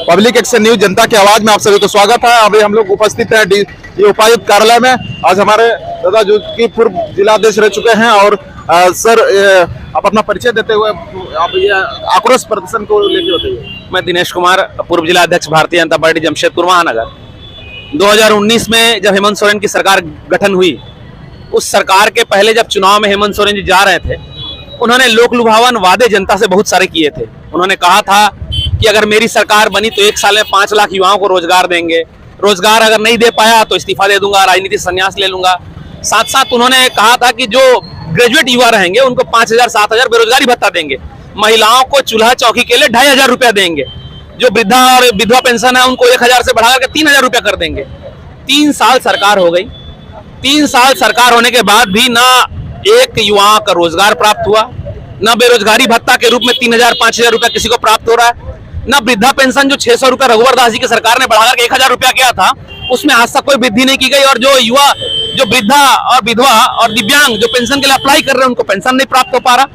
Public action news जनता की आवाज में आप सभी को स्वागत है। अभी हम लोग उपस्थित हैं उपायुक्त कार्यालय में। आज हमारे दादा जो कि पूर्व जिलाध्यक्ष रह चुके हैं और सर आप अपना परिचय देते हुए आप ये आक्रोश प्रदर्शन को लेकर बताइए। मैं दिनेश कुमार, पूर्व जिलाध्यक्ष भारतीय जनता पार्टी जमशेदपुर महानगर। 2019 में जब हेमंत सोरेन की सरकार गठन हुई, उस सरकार के पहले जब चुनाव में हेमंत सोरेन जी जा रहे थे, उन्होंने लोक लुभावन वादे जनता से बहुत सारे किए थे। उन्होंने कहा था कि अगर मेरी सरकार बनी तो 1 साल में 5 लाख युवाओं को रोजगार देंगे, रोजगार अगर नहीं दे पाया तो इस्तीफा दे दूंगा, राजनीतिक संन्यास ले लूंगा। साथ साथ उन्होंने कहा था कि जो ग्रेजुएट युवा रहेंगे उनको 5,000 7,000 बेरोजगारी भत्ता देंगे, महिलाओं को चूल्हा चौकी के लिए 2,500 रुपया देंगे, जो वृद्धा और विधवा पेंशन है उनको 1,000 से बढ़ा करके 3,000 रुपया कर देंगे। 3 साल सरकार हो गई। 3 साल सरकार होने के बाद भी ना एक युवा का रोजगार प्राप्त हुआ, न बेरोजगारी भत्ता के रूप में 3,000 5,000 रुपया किसी को प्राप्त हो रहा है, न वृद्धा पेंशन जो 600 रुपया रघुवर दास जी की सरकार ने बढ़ाकर के 1,000 रुपया किया था, उसमें आज तक कोई वृद्धि नहीं की गई। और जो युवा, जो वृद्धा और विधवा और दिव्यांग जो पेंशन के लिए अप्लाई कर रहे हैं, उनको पेंशन नहीं प्राप्त हो पा रहा।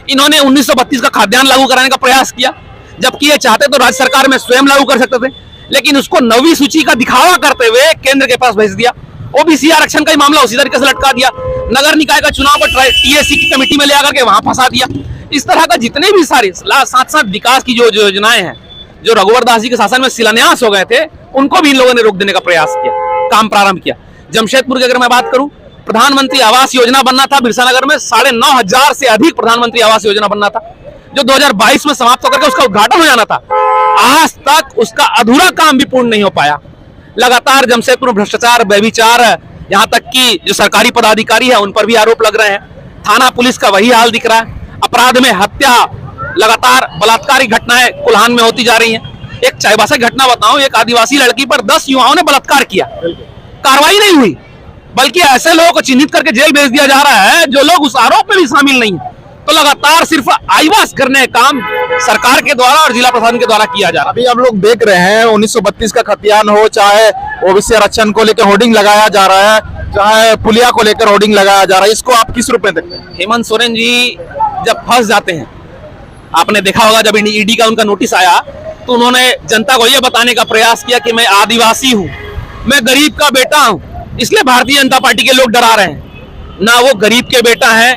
इन्होंने 1932 का खाद्यान्न लागू कराने का प्रयास किया, जबकि ये चाहते तो राज्य सरकार में स्वयं लागू कर सकते थे, लेकिन उसको 9वीं सूची का दिखावा करते हुए केंद्र के पास भेज दिया। ओबीसी आरक्षण का ही मामला उसी तरीके से लटका दिया। नगर निकाय का चुनाव को टीएससी की कमेटी में ले आकर के वहां फंसा दिया। इस तरह का जितने भी सारे साथ साथ विकास की जो योजनाएं हैं, जो रघुवर दास जी के शासन में शिलान्यास हो गए थे, उनको भी इन लोगों ने रोक देने का प्रयास किया, काम प्रारंभ किया। जमशेदपुर की अगर मैं बात करूं, प्रधानमंत्री आवास योजना बनना था बिरसा नगर में, 9,500 से अधिक प्रधानमंत्री आवास योजना बनना था, जो 2022 में समाप्त होकर के उसका उद्घाटन हो जाना था। आज तक उसका अधूरा काम भी पूर्ण नहीं हो पाया। लगातार जमशेदपुर में भ्रष्टाचार, व्यभिचार, यहाँ तक कि जो सरकारी पदाधिकारी है उन पर भी आरोप लग रहे हैं। थाना पुलिस का वही हाल दिख रहा है। अपराध में हत्या, लगातार बलात्कार की घटनाएं कुल्हान में होती जा रही हैं। एक चाईबासा की घटना बताऊं, एक आदिवासी लड़की पर 10 युवाओं ने बलात्कार किया, कार्रवाई नहीं हुई, बल्कि ऐसे लोगों को चिन्हित करके जेल भेज दिया जा रहा है जो लोग उस आरोप में भी शामिल नहीं है। तो लगातार सिर्फ आईवास करने का काम सरकार के द्वारा और जिला प्रशासन के द्वारा किया जा रहा है। अभी हम लोग देख रहे हैं 1932 का खतियान हो, चाहे ओबीसी आरक्षण को लेकर होर्डिंग लगाया जा रहा है, चाहे पुलिया को लेकर होर्डिंग लगाया जा रहा है, इसको आप किस रूप में देखते हैं? हेमंत सोरेन जी जब फंस जाते हैं, आपने देखा होगा जब ईडी का उनका नोटिस आया तो उन्होंने जनता को यह बताने का प्रयास किया कि मैं आदिवासी हूं, मैं गरीब का बेटा हूं, इसलिए भारतीय जनता पार्टी के लोग डरा रहे हैं। ना वो गरीब के बेटा है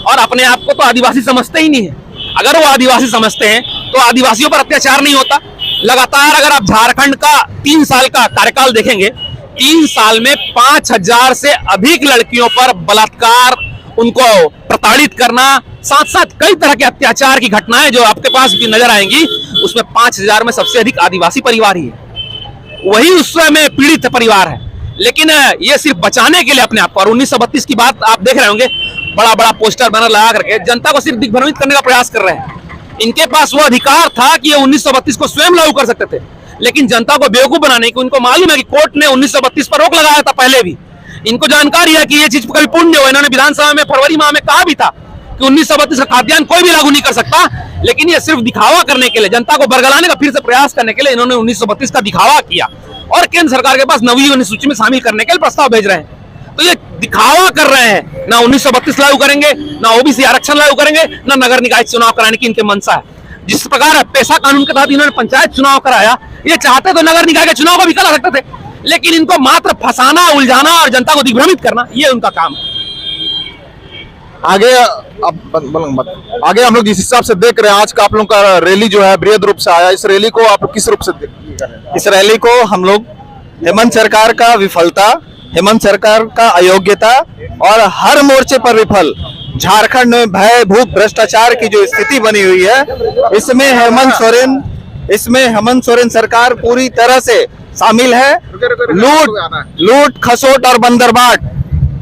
और अपने आप को तो आदिवासी समझते ही नहीं है। अगर वो आदिवासी समझते हैं तो आदिवासियों पर अत्याचार नहीं होता। लगातार अगर आप झारखंड का 3 साल का कार्यकाल देखेंगे, 3 साल में 5,000 से अधिक लड़कियों पर बलात्कार, उनको प्रताड़ित करना, साथ साथ कई तरह के अत्याचार की घटनाएं जो आपके पास भी नजर आएंगी, उसमें 5,000 में सबसे अधिक आदिवासी परिवार ही है, वही उस समय पीड़ित परिवार है। लेकिन ये सिर्फ बचाने के लिए अपने आप को, और 1932 की बात आप देख रहे होंगे, बड़ा बड़ा पोस्टर बैनर लगा करके जनता को सिर्फ दिग्भ्रमित करने का प्रयास कर रहे हैं। इनके पास वो अधिकार था कि ये 1932 को स्वयं लागू कर सकते थे, लेकिन जनता को बेवकूफ बनाने की, उनको मालूम है कि कोर्ट ने 1932 पर रोक लगाया था पहले भी, इनको जानकारी है कि ये चीज कभी पूर्ण नहीं हो। इन्होंने विधानसभा में फरवरी माह में कहा भी था कि 1932 का खाद्यान्न कोई भी लागू नहीं कर सकता, लेकिन ये सिर्फ दिखावा करने के लिए, जनता को बरगलाने का फिर से प्रयास करने के लिए इन्होंने 1932 का दिखावा किया और केंद्र सरकार के पास 9वीं सूची में शामिल करने के लिए प्रस्ताव भेज रहे हैं। तो ये दिखावा कर रहे हैं, ना 1932 लागू करेंगे, ना ओबीसी आरक्षण लागू करेंगे, ना नगर निकाय चुनाव कराने की इनके मंशा है। जिस प्रकार पेशा कानून के तहत इन्होंने पंचायत चुनाव कराया, ये चाहते तो नगर निकाय के चुनाव को भी करा सकते थे, लेकिन इनको मात्र फंसाना, उलझाना और जनता को दिग्भ्रमित करना, ये उनका काम है। आगे हम लोग जिस हिसाब से देख रहे हैं, आज का आप लोग का रैली जो है बृहद रूप से आया, इस रैली को आप किस रूप से देख रहे हैं? इस रैली को हम लोग हेमंत सरकार का विफलता, हेमंत सरकार का अयोग्यता और हर मोर्चे पर विफल, झारखंड में भय भूख भ्रष्टाचार की जो स्थिति बनी हुई है, इसमें हेमंत सोरेन सरकार पूरी तरह से शामिल है। लूट खसोट और बंदरबाट,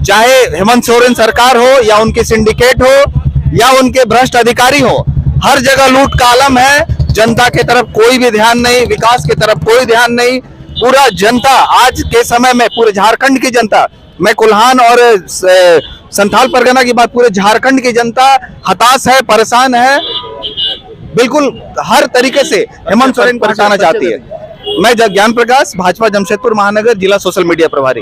चाहे हेमंत सोरेन सरकार हो या उनकी सिंडिकेट हो या उनके भ्रष्ट अधिकारी हो, हर जगह लूट का आलम है। जनता के तरफ कोई भी ध्यान नहीं, विकास की तरफ कोई ध्यान नहीं। पूरा जनता आज के समय में, पूरे झारखंड की जनता, मैं कुल्हान और संथाल परगना की बात, पूरे झारखंड की जनता हताश है, परेशान है, बिल्कुल हर तरीके से हेमंत सोरेन को हटाना चाहती है। मैं ज्ञान प्रकाश, भाजपा जमशेदपुर महानगर, जिला सोशल मीडिया प्रभारी।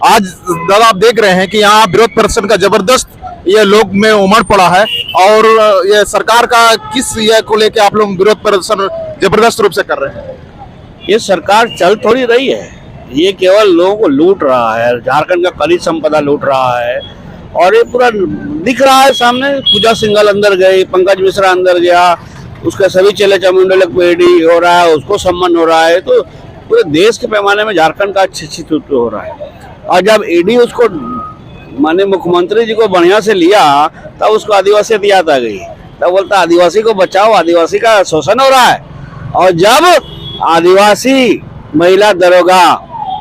आज दादा आप देख रहे हैं कि यहाँ विरोध प्रदर्शन का जबरदस्त ये लोग में उमड़ पड़ा है, और ये सरकार का किस ये को लेके आप लोग विरोध प्रदर्शन जबरदस्त रूप से कर रहे हैं? ये सरकार चल थोड़ी रही है, ये केवल लोगों को लूट रहा है, झारखंड का खनिज संपदा लूट रहा है। और ये पूरा दिख रहा है सामने। पूजा सिंघल अंदर गई, पंकज मिश्रा अंदर गया, उसके सभी चेले चामुंडे पे ईडी हो रहा है, उसको सम्मान हो रहा है। तो पूरे देश के पैमाने में झारखंड का छिछित हो रहा है। और जब ईडी उसको माने मुख्यमंत्री जी को बढ़िया से लिया, तब उसको आदिवासी याद आ गई। तब बोलता आदिवासी को बचाओ, आदिवासी का शोषण हो रहा है। और जब आदिवासी महिला दरोगा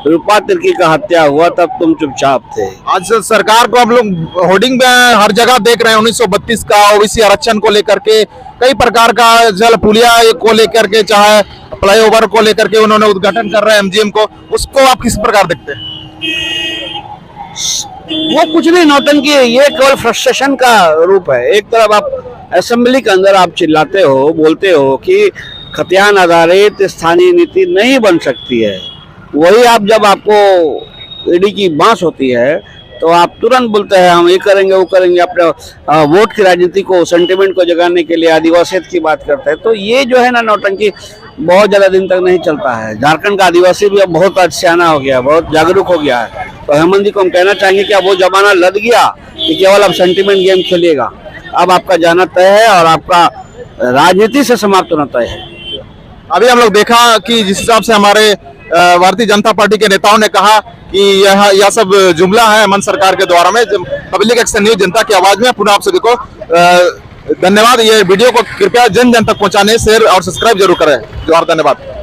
रूपा तिर्की का हत्या हुआ, तब तुम चुपचाप थे। आज सरकार को हम लोग होर्डिंग में हर जगह देख रहे हैं 1932 का ओबीसी आरक्षण को लेकर के, कई प्रकार का जल पुलिया को लेकर के, चाहे फ्लाईओवर को लेकर के उन्होंने उद्घाटन कर रहे हैं एमजीएम को, उसको आप किस प्रकार देखते हैं? वो कुछ नहीं, नौटंकी है, ये केवल फ्रस्ट्रेशन का रूप है। एक तरफ आप असेंबली के अंदर आप चिल्लाते हो, बोलते हो कि खतियान आधारित स्थानीय नीति नहीं बन सकती है, वही आप जब आपको ईडी की बांस होती है तो आप तुरंत बोलते हैं हम ये करेंगे वो करेंगे, अपने वोट की राजनीति को, सेंटिमेंट को जगाने के लिए आदिवासियत की बात करते हैं। तो ये जो है ना नौटंकी बहुत ज़्यादा दिन तक नहीं चलता है। झारखंड का आदिवासी भी अब बहुत सियाना हो गया, बहुत जागरूक हो गया है। तो हेमंत जी को हम कहना चाहेंगे कि अब वो जमाना लद गया कि केवल अब सेंटिमेंट गेम खेलिएगा। अब आपका जाना तय है और आपका राजनीति से समाप्त होना तय है। अभी हम लोग देखा कि जिस हिसाब से हमारे भारतीय जनता पार्टी के नेताओं ने कहा कि यह सब जुमला है हेमंत सरकार के द्वारा में। पब्लिक एक्शन न्यूज जनता की आवाज में पुनः आप सभी को धन्यवाद। ये वीडियो को कृपया जन जन तक पहुंचाने, शेयर और सब्सक्राइब जरूर करें। जोहार, धन्यवाद।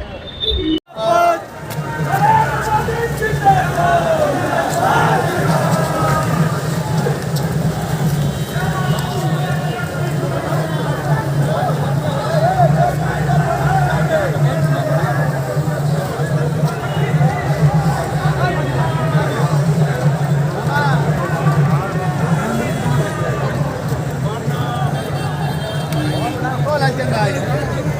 Hola, ¿qué tal?